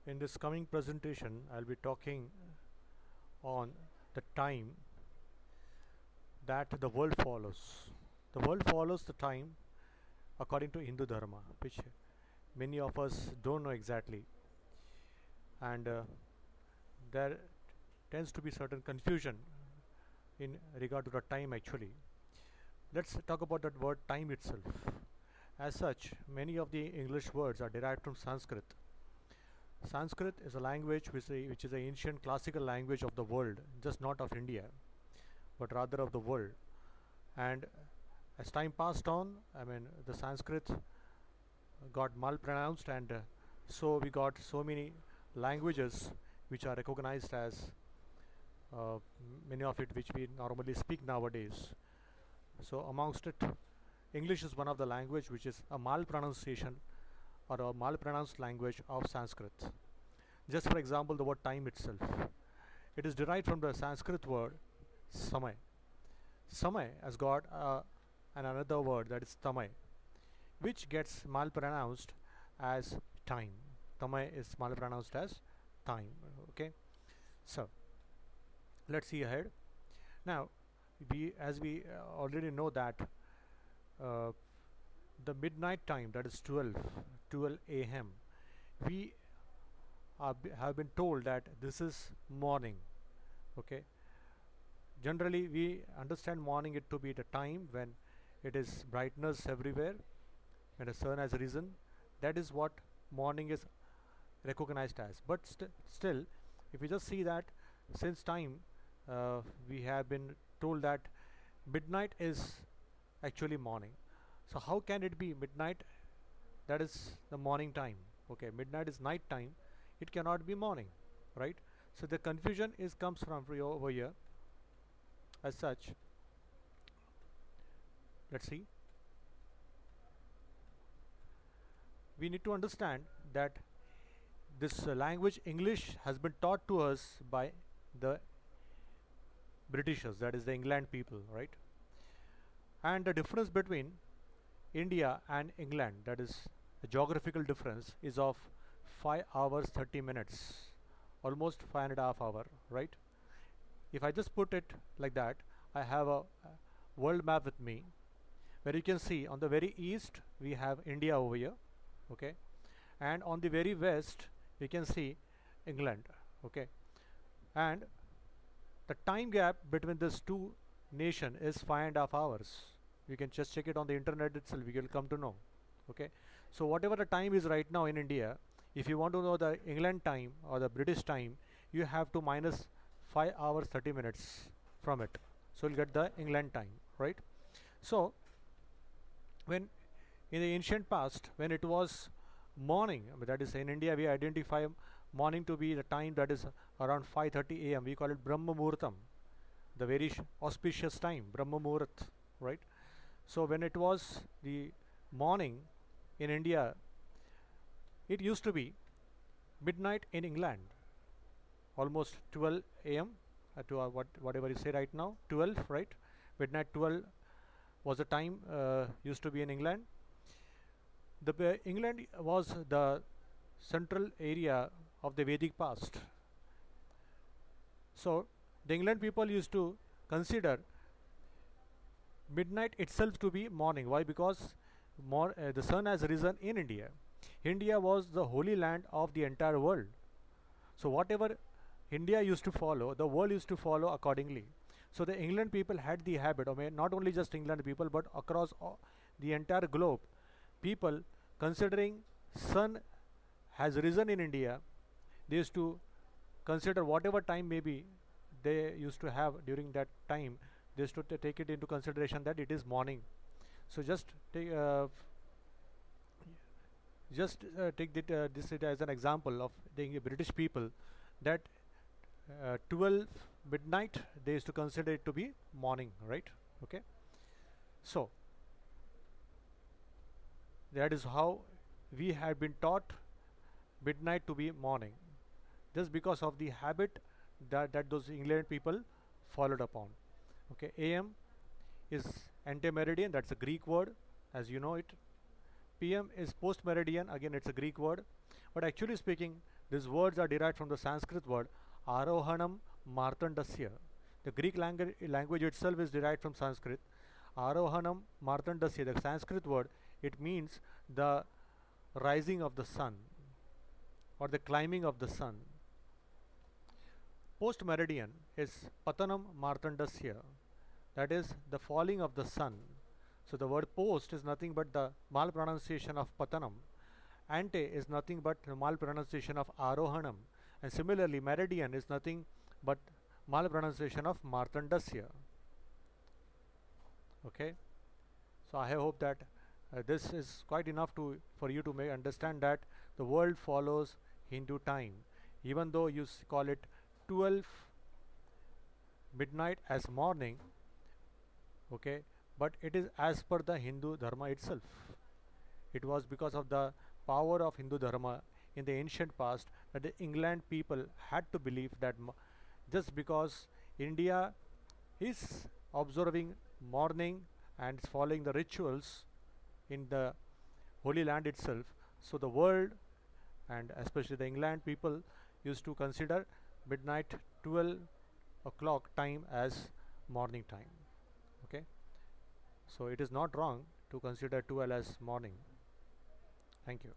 In this coming presentation, I'll be talking on the time that the world follows. The world follows the time according to Hindu Dharma, which many of us don't know exactly, and there tends to be certain confusion in regard to the time actually. Let's talk about that word time itself. As such, many of the English words are derived from Sanskrit. Sanskrit is a language which is an ancient classical language of the world, just not of India, but rather of the world. And as time passed on, the Sanskrit got malpronounced, and so we got so many languages which are recognized as many of it which we normally speak nowadays. So amongst it, English is one of the language which is a malpronunciation or a malpronounced language of Sanskrit. Just for example, the word time itself. It is derived from the Sanskrit word samay. Samay has got another word, that is tamay, which gets malpronounced as time. Tamay is malpronounced as time. Okay, so let's see ahead. Now, as we already know that uh, the midnight time, that is 12 a.m., we have been told that this is morning. Okay, generally we understand morning it to be the time when it is brightness everywhere and the sun has risen. That is what morning is recognized as. But still, if we just see that since time we have been told that midnight is actually morning. So how can it be midnight? That is the morning time. Okay, midnight is night time. It cannot be morning, right? So the confusion is comes from over here. As such, let's see. We need to understand that this language English has been taught to us by the Britishers, that is the England people, right? And the difference between India and England, that is the geographical difference, is of 5 hours 30 minutes, almost 5.5 hours, right? If I just put it like that, I have a world map with me where you can see on the very east we have India over here, okay, and on the very west we can see England, okay, and the time gap between these two nation is 5.5 hours. You can just check it on the internet itself, you will come to know. Okay, so whatever the time is right now in India, if you want to know the England time or the British time, you have to minus 5 hours 30 minutes from it, so you'll get the England time, right? So when in the ancient past, when it was morning, that is in India we identify morning to be the time that is around 5:30 a.m. We call it Brahma Muhurtam, the very auspicious time, Brahma Muhurat, right? So when it was the morning in India, it used to be midnight in England, almost 12 a.m. To whatever you say right now, 12, right? Midnight 12 was the time used to be in England. The England was the central area of the Vedic past. So the England people used to consider midnight itself to be morning. Why? Because the sun has risen in India. India was the holy land of the entire world. So whatever India used to follow, the world used to follow accordingly. So the England people had the habit, not only just England people, but across the entire globe, people considering sun has risen in India, they used to consider whatever time maybe they used to have during that time, they used to take it into consideration that it is morning. So take this as an example of the British people, that 12 midnight they used to consider it to be morning, right? Okay, so that is how we had been taught midnight to be morning, just because of the habit that those England people followed upon. Okay, AM is ante-meridian, that's a Greek word, as you know it. PM is post-meridian, again it's a Greek word. But actually speaking, These words are derived from the Sanskrit word Arohanam Martandasya. The Greek language itself is derived from Sanskrit. Arohanam Martandasya, the Sanskrit word, it means the rising of the sun or the climbing of the sun. Post meridian is Patanam Martandasya, that is the falling of the sun. So the word post is nothing but the malpronunciation of Patanam. Ante is nothing but the malpronunciation of Arohanam. And similarly, meridian is nothing but malpronunciation of Martandasya. Okay, so I hope that this is quite enough for you to understand that the world follows Hindu time, even though you call it 12 midnight as morning. Okay, but it is as per the Hindu Dharma itself. It was because of the power of Hindu Dharma in the ancient past that the England people had to believe that just because India is observing morning and following the rituals in the Holy Land itself, so the world and especially the England people used to consider midnight 12 o'clock time as morning time. Okay, so it is not wrong to consider 12 as morning. Thank you.